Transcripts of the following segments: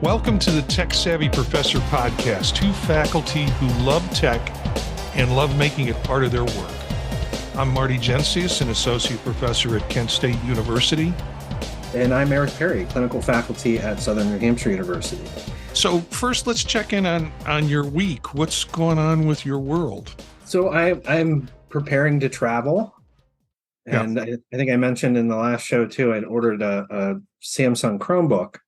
Welcome to the Tech Savvy Professor podcast, two faculty who love tech and love making it part of their work. I'm Marty Jensius, an associate professor at Kent State University. And I'm Eric Perry, clinical faculty at Southern New Hampshire University. So first, let's check in on your week. What's going on with your world? So I'm preparing to travel. And I think I mentioned in the last show, too, I'd ordered a Samsung Chromebook.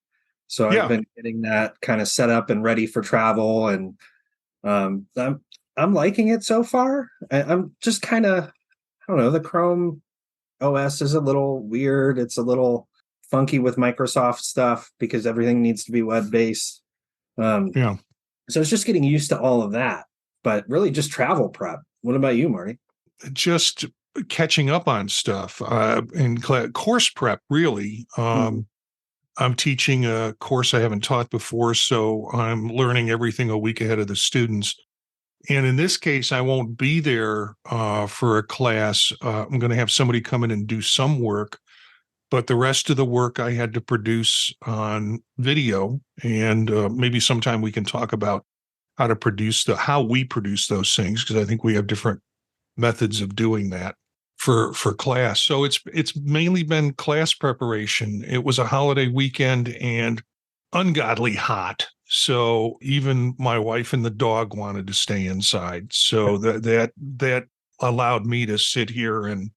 So I've been getting that kind of set up and ready for travel. And I'm liking it so far. I'm just kind of, I don't know, the Chrome OS is a little weird. It's a little funky with Microsoft stuff because everything needs to be web-based. So it's just getting used to all of that, but really just travel prep. What about you, Marty? Just catching up on stuff in course prep, really. I'm teaching a course I haven't taught before, so I'm learning everything a week ahead of the students. And in this case, I won't be there for a class. I'm going to have somebody come in and do some work, but the rest of the work I had to produce on video. And maybe sometime we can talk about how we produce those things, because I think we have different methods of doing that for class. So it's mainly been class preparation. It was a holiday weekend and ungodly hot. So even my wife and the dog wanted to stay inside. So that allowed me to sit here and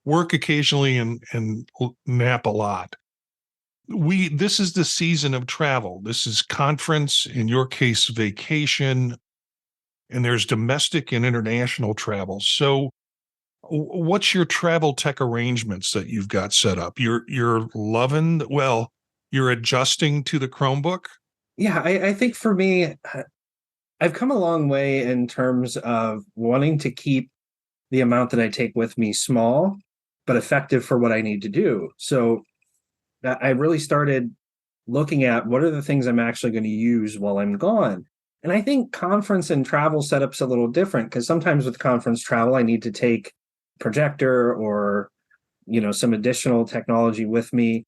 work occasionally and nap a lot. This is the season of travel. This is conference, in your case, vacation, and there's domestic and international travel. So what's your travel tech arrangements that you've got set up? You're loving, you're adjusting to the Chromebook? Yeah, I think for me, I've come a long way in terms of wanting to keep the amount that I take with me small, but effective for what I need to do. So I really started looking at what are the things I'm actually going to use while I'm gone. And I think conference and travel setup's a little different because sometimes with conference travel, I need to take projector or some additional technology with me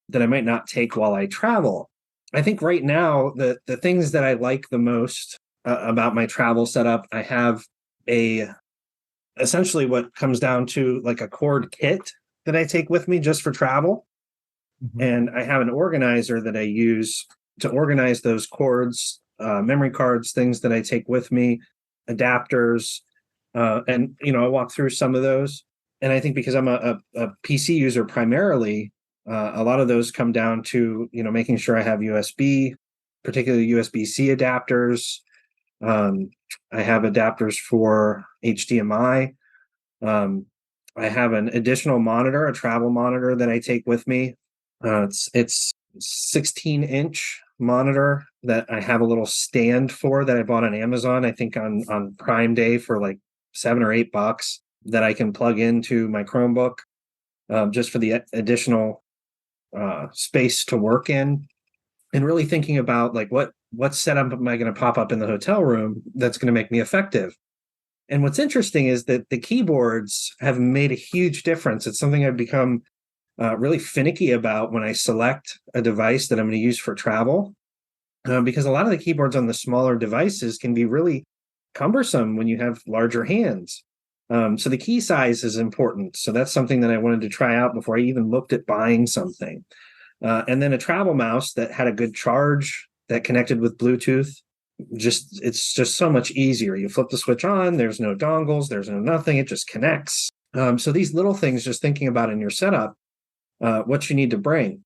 that I might not take while I travel. I think right now the things that I like the most about my travel setup, I have essentially what comes down to like a cord kit that I take with me just for travel. Mm-hmm. And I have an organizer that I use to organize those cords, memory cards, things that I take with me, adapters. And I walk through some of those. And I think because I'm a PC user primarily, a lot of those come down to, making sure I have USB, particularly USB-C adapters. I have adapters for HDMI. I have an additional monitor, a travel monitor that I take with me. It's 16-inch monitor that I have a little stand for that I bought on Amazon, I think on Prime Day for like $7 or $8 that I can plug into my Chromebook just for the additional space to work in, and really thinking about like what setup am I going to pop up in the hotel room that's going to make me effective. And what's interesting is that the keyboards have made a huge difference. It's something I've become really finicky about when I select a device that I'm going to use for travel, because a lot of the keyboards on the smaller devices can be really cumbersome when you have larger hands. So the key size is important. So that's something that I wanted to try out before I even looked at buying something. And then a travel mouse that had a good charge that connected with Bluetooth. It's just so much easier. You flip the switch on, there's no dongles, there's no nothing, it just connects. So these little things, just thinking about in your setup, what you need to bring.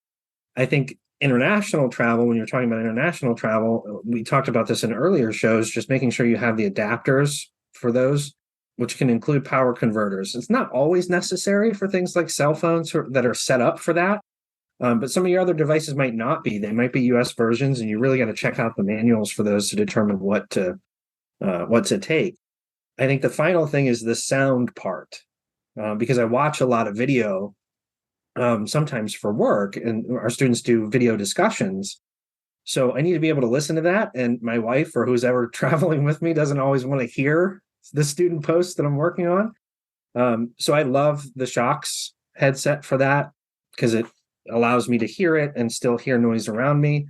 I think international travel, when you're talking about international travel, we talked about this in earlier shows, just making sure you have the adapters for those, which can include power converters. It's not always necessary for things like cell phones that are set up for that. But some of your other devices might not be. They might be US versions, and you really got to check out the manuals for those to determine what to take. I think the final thing is the sound part, because I watch a lot of video sometimes for work, and our students do video discussions. So I need to be able to listen to that. And my wife or who's ever traveling with me doesn't always want to hear the student posts that I'm working on. So I love the Shocks headset for that because it allows me to hear it and still hear noise around me.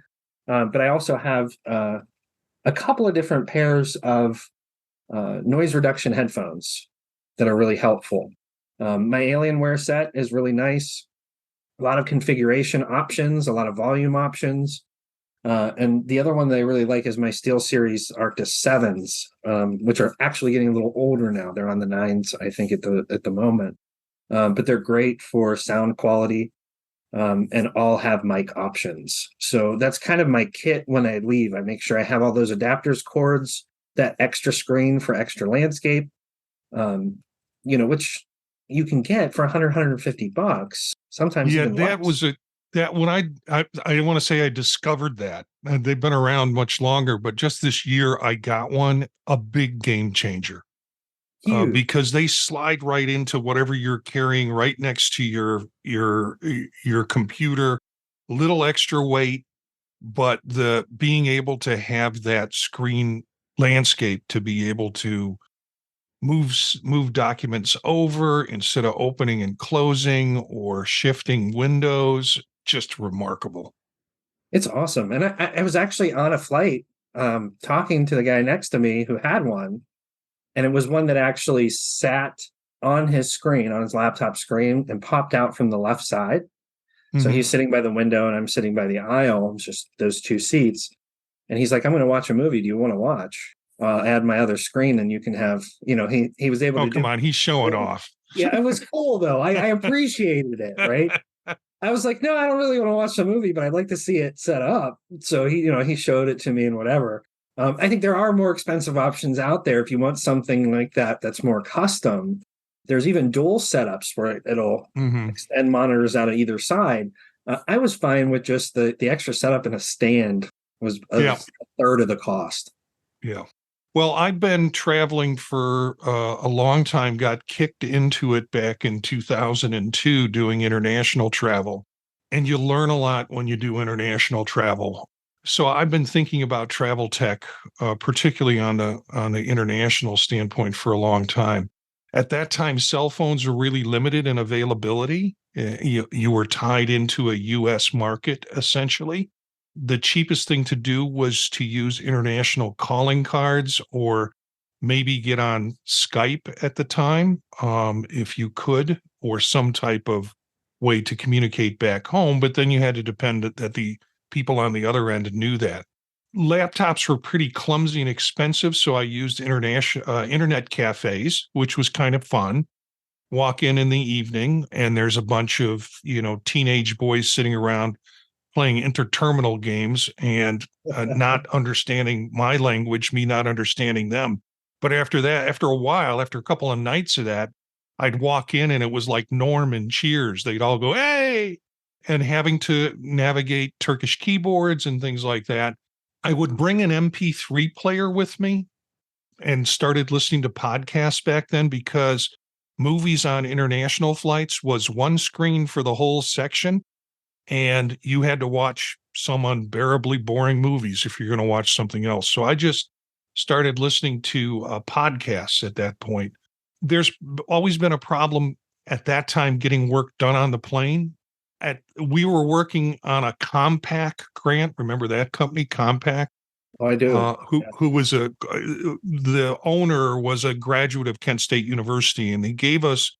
But I also have a couple of different pairs of noise reduction headphones that are really helpful. My Alienware set is really nice. A lot of configuration options, a lot of volume options. And the other one that I really like is my SteelSeries Arctis 7s, which are actually getting a little older now. They're on the 9s, I think, at the moment. But they're great for sound quality, and all have mic options. So that's kind of my kit when I leave. I make sure I have all those adapters, cords, that extra screen for extra landscape, which you can get for 100, $150, sometimes Yeah, even that less. was that when I want to say I discovered that. They've been around much longer, but just this year I got one, a big game changer. Huge. Because they slide right into whatever you're carrying right next to your computer, little extra weight, but the being able to have that screen landscape to be able to move documents over instead of opening and closing or shifting windows, just remarkable. It's awesome. And I was actually on a flight talking to the guy next to me who had one, and it was one that actually sat on his screen, on his laptop screen, and popped out from the left side. So Mhm. he's sitting by the window and I'm sitting by the aisle. It's just those two seats. And he's like, I'm going to watch a movie. Do you want to watch? I'll add my other screen and you can have, he was able Oh, to come do. on, he's showing off. Yeah, it was cool though. I appreciated it. Right. I was like, no, I don't really want to watch the movie, but I'd like to see it set up. So he showed it to me and whatever. I think there are more expensive options out there if you want something like that that's more custom. There's even dual setups where it'll Mhm. extend monitors out of either side. I was fine with just the extra setup and a stand was a Yeah. third of the cost. Yeah. Well, I've been traveling for a long time, got kicked into it back in 2002 doing international travel. And you learn a lot when you do international travel. So I've been thinking about travel tech, particularly on the international standpoint for a long time. At that time, cell phones were really limited in availability. You were tied into a US market essentially. The cheapest thing to do was to use international calling cards or maybe get on Skype at the time, if you could, or some type of way to communicate back home. But then you had to depend that the people on the other end knew that. Laptops were pretty clumsy and expensive, so I used international internet cafes, which was kind of fun. Walk in the evening, and there's a bunch of teenage boys sitting around playing interterminal games and not understanding my language, me not understanding them. But after that, after a while, after a couple of nights of that, I'd walk in and it was like Norm and Cheers. They'd all go, "Hey," and having to navigate Turkish keyboards and things like that. I would bring an MP3 player with me and started listening to podcasts back then because movies on international flights was one screen for the whole section and you had to watch some unbearably boring movies if you're going to watch something else. So I just started listening to podcasts at that point. There's always been a problem at that time getting work done on the plane. We were working on a Compaq grant. Remember that company, Compaq? Oh, I do. Who was the owner was a graduate of Kent State University, and they gave us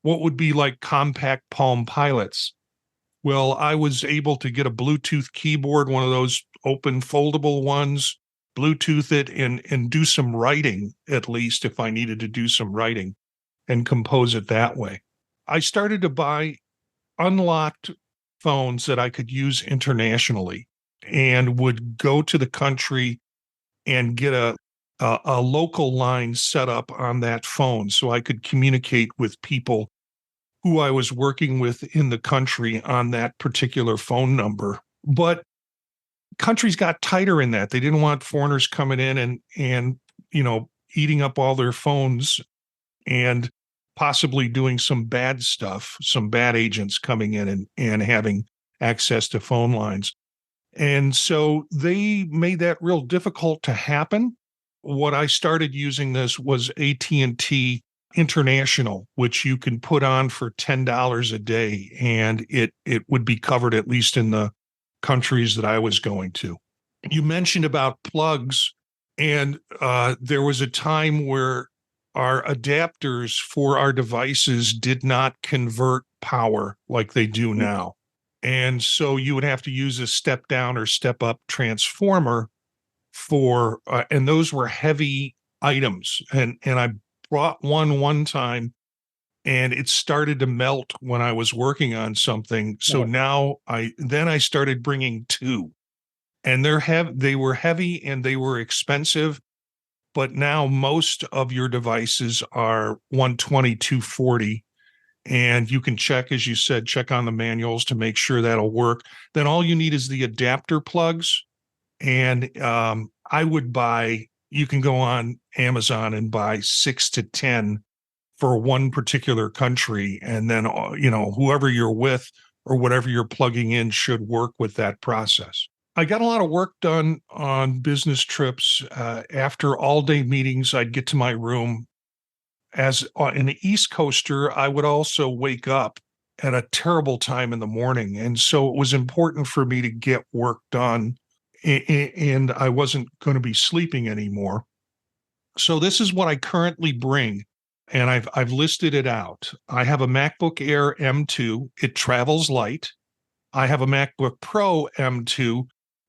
what would be like Compaq Palm Pilots. Well, I was able to get a Bluetooth keyboard, one of those open foldable ones, Bluetooth it and do some writing, at least if I needed to do some writing and compose it that way. I started to buy unlocked phones that I could use internationally and would go to the country and get a local line set up on that phone so I could communicate with people who I was working with in the country on that particular phone number. But countries got tighter in that. They didn't want foreigners coming in and eating up all their phones and possibly doing some bad stuff, some bad agents coming in and having access to phone lines. And so they made that real difficult to happen. What I started using this was AT&T International, which you can put on for $10 a day, and it would be covered at least in the countries that I was going to. You mentioned about plugs, and there was a time where our adapters for our devices did not convert power like they do now. And so you would have to use a step down or step up transformer for, and those were heavy items. And I brought one time and it started to melt when I was working on something. So now I started bringing two, and they were heavy and they were expensive, but now most of your devices are 120, 240, and you can check, as you said, check on the manuals to make sure that'll work. Then all you need is the adapter plugs. And I would buy, you can go on Amazon and buy 6 to 10 for one particular country. And then, whoever you're with or whatever you're plugging in should work with that process. I got a lot of work done on business trips. After all day meetings, I'd get to my room. As an East Coaster, I would also wake up at a terrible time in the morning. And so it was important for me to get work done, and I wasn't going to be sleeping anymore. So this is what I currently bring, and I've listed it out. I have a MacBook Air M2. It travels light. I have a MacBook Pro M2,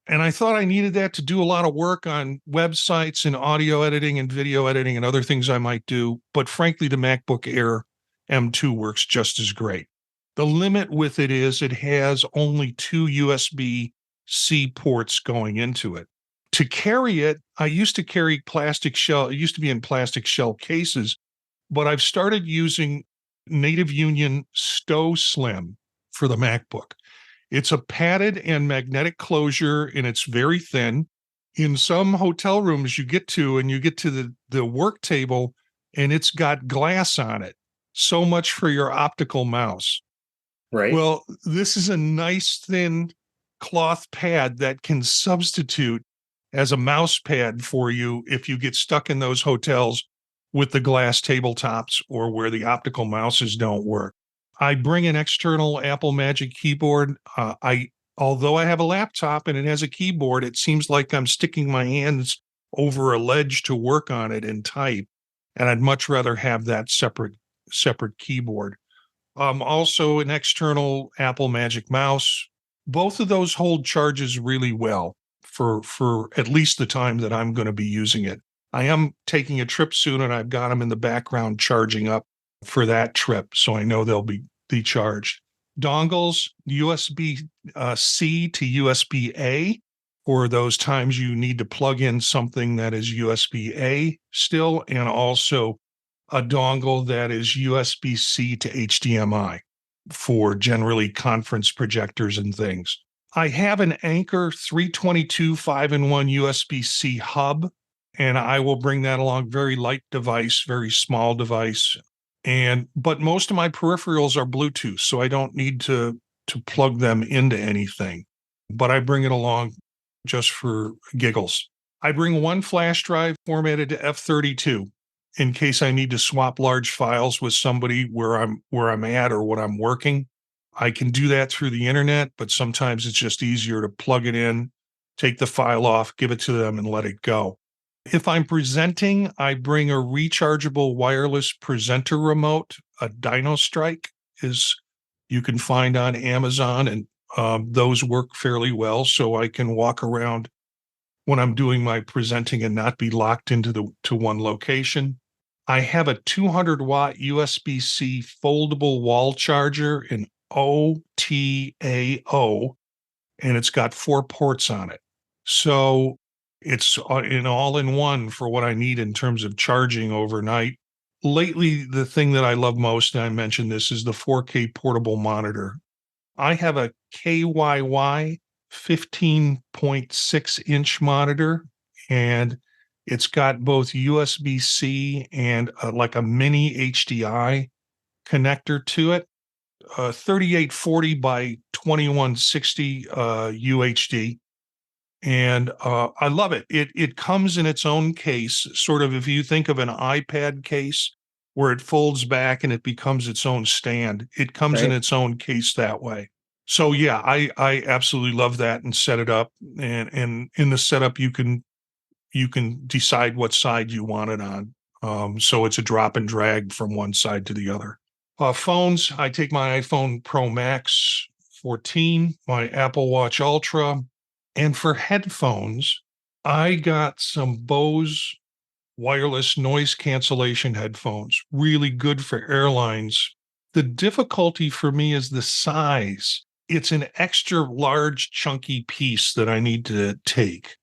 and I thought I needed that to do a lot of work on websites and audio editing and video editing and other things I might do. But frankly, the MacBook Air M2 works just as great. The limit with it is it has only two USB-C ports going into it. To carry it, I used to carry plastic shell. It used to be in plastic shell cases, but I've started using Native Union Stow Slim for the MacBook. It's a padded and magnetic closure, and it's very thin. In some hotel rooms you get to the work table, and it's got glass on it. So much for your optical mouse. Right. Well, this is a nice thin cloth pad that can substitute as a mouse pad for you if you get stuck in those hotels with the glass tabletops or where the optical mouses don't work. I bring an external Apple Magic keyboard. Although I have a laptop and it has a keyboard, it seems like I'm sticking my hands over a ledge to work on it and type, and I'd much rather have that separate keyboard. Also an external Apple Magic Mouse. Both of those hold charges really well for at least the time that I'm going to be using it. I am taking a trip soon, and I've got them in the background charging up for that trip, so I know they'll be charged. Dongles, USB-C to USB-A for those times you need to plug in something that is USB-A still, and also a dongle that is USB-C to HDMI for generally conference projectors and things. I have an Anker 322 5-in-1 USB-C hub, and I will bring that along. Very light device, very small device. But most of my peripherals are Bluetooth, so I don't need to plug them into anything. But I bring it along just for giggles. I bring one flash drive formatted to F32 in case I need to swap large files with somebody where I'm at or what I'm working. I can do that through the internet, but sometimes it's just easier to plug it in, take the file off, give it to them, and let it go. If I'm presenting, I bring a rechargeable wireless presenter remote. A Dino Strike you can find on Amazon, and those work fairly well, so I can walk around when I'm doing my presenting and not be locked to one location. I have a 200-watt USB-C foldable wall charger in OTAO, and it's got 4 ports on it. So it's an all-in-one for what I need in terms of charging overnight. Lately, the thing that I love most, and I mentioned this, is the 4K portable monitor. I have a KYY 15.6-inch monitor, and it's got both USB-C and like a mini HDI connector to it. 3840 by 2160 UHD. And I love it. It comes in its own case, sort of if you think of an iPad case where it folds back and it becomes its own stand. It comes in its own case that way. So yeah, I absolutely love that and set it up. And in the setup, you can decide what side you want it on. So it's a drop and drag from one side to the other. Phones, I take my iPhone Pro Max 14, my Apple Watch Ultra, and for headphones, I got some Bose wireless noise cancellation headphones, really good for airlines. The difficulty for me is the size. It's an extra large, chunky piece that I need to take.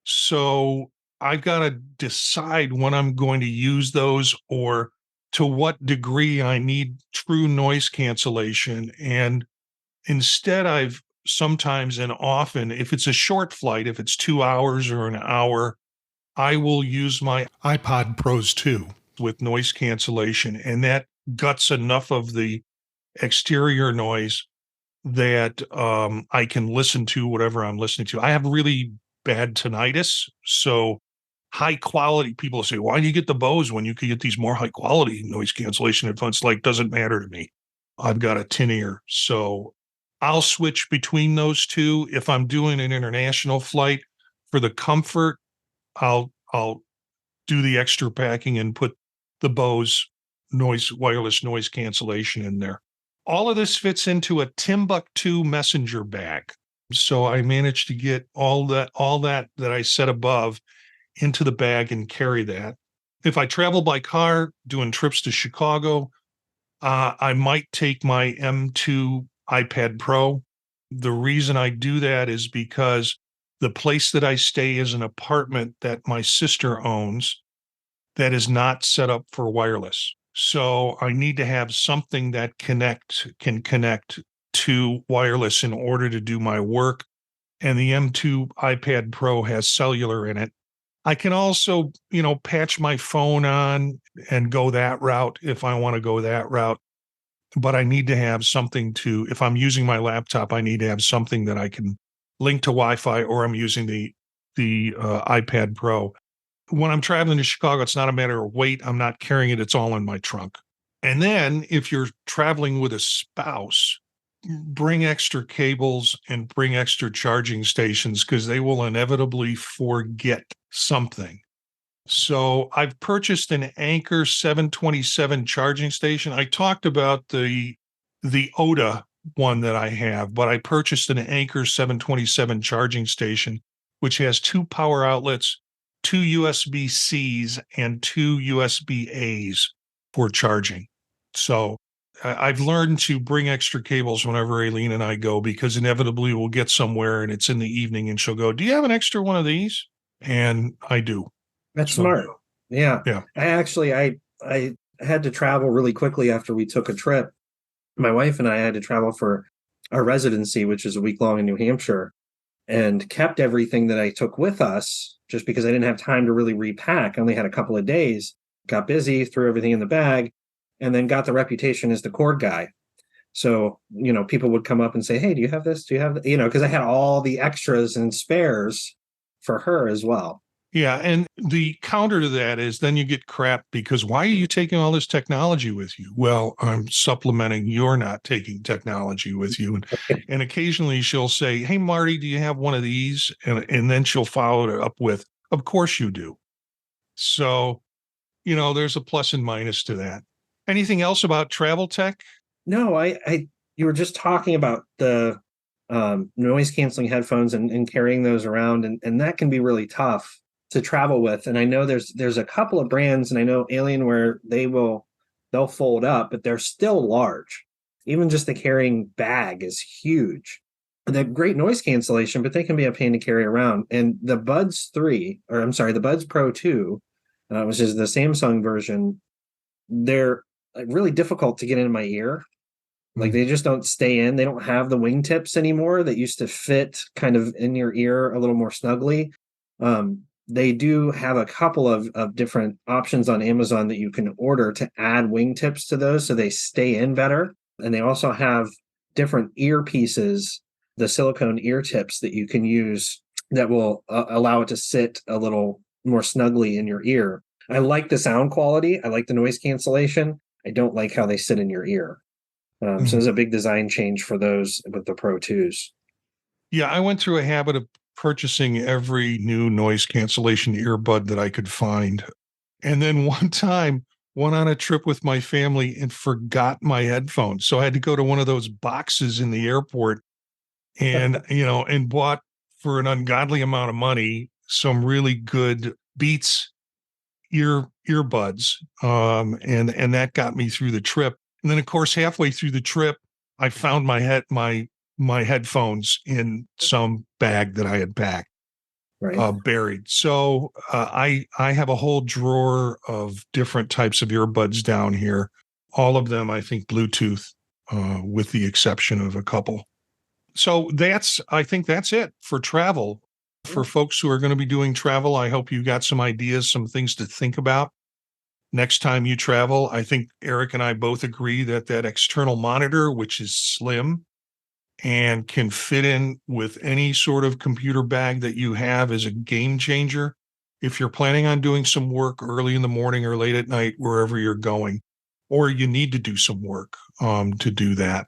So I've got to decide when I'm going to use those or to what degree I need true noise cancellation. And instead, I've sometimes and often, if it's a short flight, if it's 2 hours or an hour, I will use my iPod Pros 2 with noise cancellation, and that guts enough of the exterior noise that I can listen to whatever I'm listening to. I have really bad tinnitus, so high quality people say, why do you get the Bose when you could get these more high quality noise cancellation headphones? Like, doesn't matter to me. I've got a tin ear, so I'll switch between those two. If I'm doing an international flight for the comfort, I'll do the extra packing and put the Bose wireless noise cancellation in there. All of this fits into a Timbuktu messenger bag. So I managed to get all that I said above into the bag and carry that. If I travel by car doing trips to Chicago, I might take my M2 iPad Pro. The reason I do that is because the place that I stay is an apartment that my sister owns that is not set up for wireless. So I need to have something that can connect to wireless in order to do my work. And the M2 iPad Pro has cellular in it. I can also, patch my phone on and go that route if I want to go that route. But I need to have something if I'm using my laptop, I need to have something that I can link to Wi-Fi, or I'm using the iPad Pro. When I'm traveling to Chicago, it's not a matter of weight. I'm not carrying it. It's all in my trunk. And then if you're traveling with a spouse, bring extra cables and bring extra charging stations because they will inevitably forget something. So I've purchased an Anchor 727 charging station. I talked about the Oda one that I have, but I purchased an Anchor 727 charging station, which has two power outlets, two USB-Cs, and two USB-As for charging. So I've learned to bring extra cables whenever Aileen and I go because inevitably we'll get somewhere and it's in the evening and she'll go, do you have an extra one of these? And I do. That's So, smart. Yeah. yeah. I had to travel really quickly after we took a trip. My wife and I had to travel for our residency, which is a week long in New Hampshire, and kept everything that I took with us just because I didn't have time to really repack. I only had a couple of days, got busy, threw everything in the bag, and then got the reputation as the cord guy. So, people would come up and say, hey, do you have this? Do you have that? Because I had all the extras and spares for her as well. Yeah. And the counter to that is then you get crap because why are you taking all this technology with you? Well, I'm supplementing you're not taking technology with you. And occasionally she'll say, hey, Marty, do you have one of these? And then she'll follow it up with, of course you do. So, there's a plus and minus to that. Anything else about travel tech? No, you were just talking about the noise canceling headphones and carrying those around, and that can be really tough to travel with. And I know there's a couple of brands, and I know Alienware, they'll fold up, but they're still large. Even just the carrying bag is huge. They're great noise cancellation, but they can be a pain to carry around. And the Buds the Buds Pro 2, which is the Samsung version, they're really difficult to get in my ear. Like they just don't stay in. They don't have the wingtips anymore that used to fit kind of in your ear a little more snugly. They do have a couple of different options on Amazon that you can order to add wingtips to those so they stay in better. And they also have different earpieces, the silicone ear tips that you can use that will allow it to sit a little more snugly in your ear. I like the sound quality. I like the noise cancellation. I don't like how they sit in your ear. So there's a big design change for those with the Pro 2s. Yeah, I went through a habit of purchasing every new noise cancellation earbud that I could find. And then one time went on a trip with my family and forgot my headphones. So I had to go to one of those boxes in the airport and, and bought for an ungodly amount of money some really good Beats earbuds. And that got me through the trip. And then of course, halfway through the trip, I found my headphones in some bag that I had packed, Right. buried. So I have a whole drawer of different types of earbuds down here. All of them, I think, Bluetooth, with the exception of a couple. So I think that's it for travel. For folks who are going to be doing travel, I hope you got some ideas, some things to think about next time you travel. I think Eric and I both agree that external monitor, which is slim and can fit in with any sort of computer bag that you have, is a game changer if you're planning on doing some work early in the morning or late at night, wherever you're going, or you need to do some work to do that,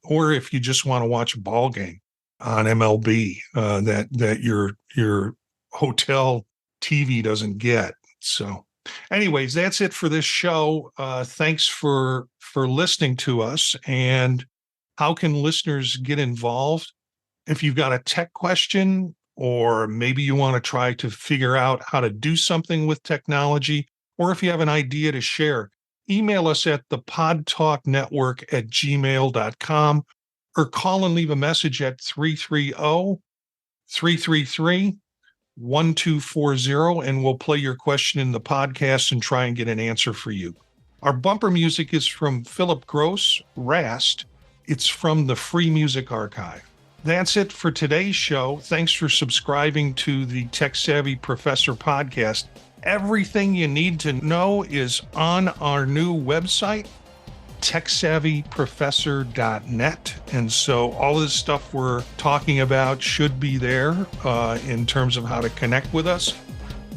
or if you just want to watch a ball game on MLB that your hotel TV doesn't get. So anyways, that's it for this show. Thanks for listening to us. And how can listeners get involved? If you've got a tech question, or maybe you want to try to figure out how to do something with technology, or if you have an idea to share, email us at thepodtalknetwork@gmail.com, or call and leave a message at 330-333-1240, and we'll play your question in the podcast and try and get an answer for you. Our bumper music is from Philip Gross, Rast. It's from the Free Music Archive. That's it for today's show. Thanks for subscribing to the Tech Savvy Professor podcast. Everything you need to know is on our new website, techsavvyprofessor.net. And so all this stuff we're talking about should be there in terms of how to connect with us.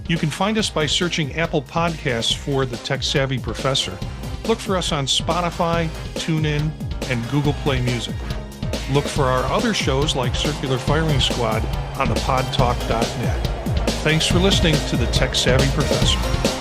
You can find us by searching Apple Podcasts for the Tech Savvy Professor. Look for us on Spotify, TuneIn, and Google Play Music. Look for our other shows like Circular Firing Squad on the podtalk.net. Thanks for listening to the Tech Savvy Professor.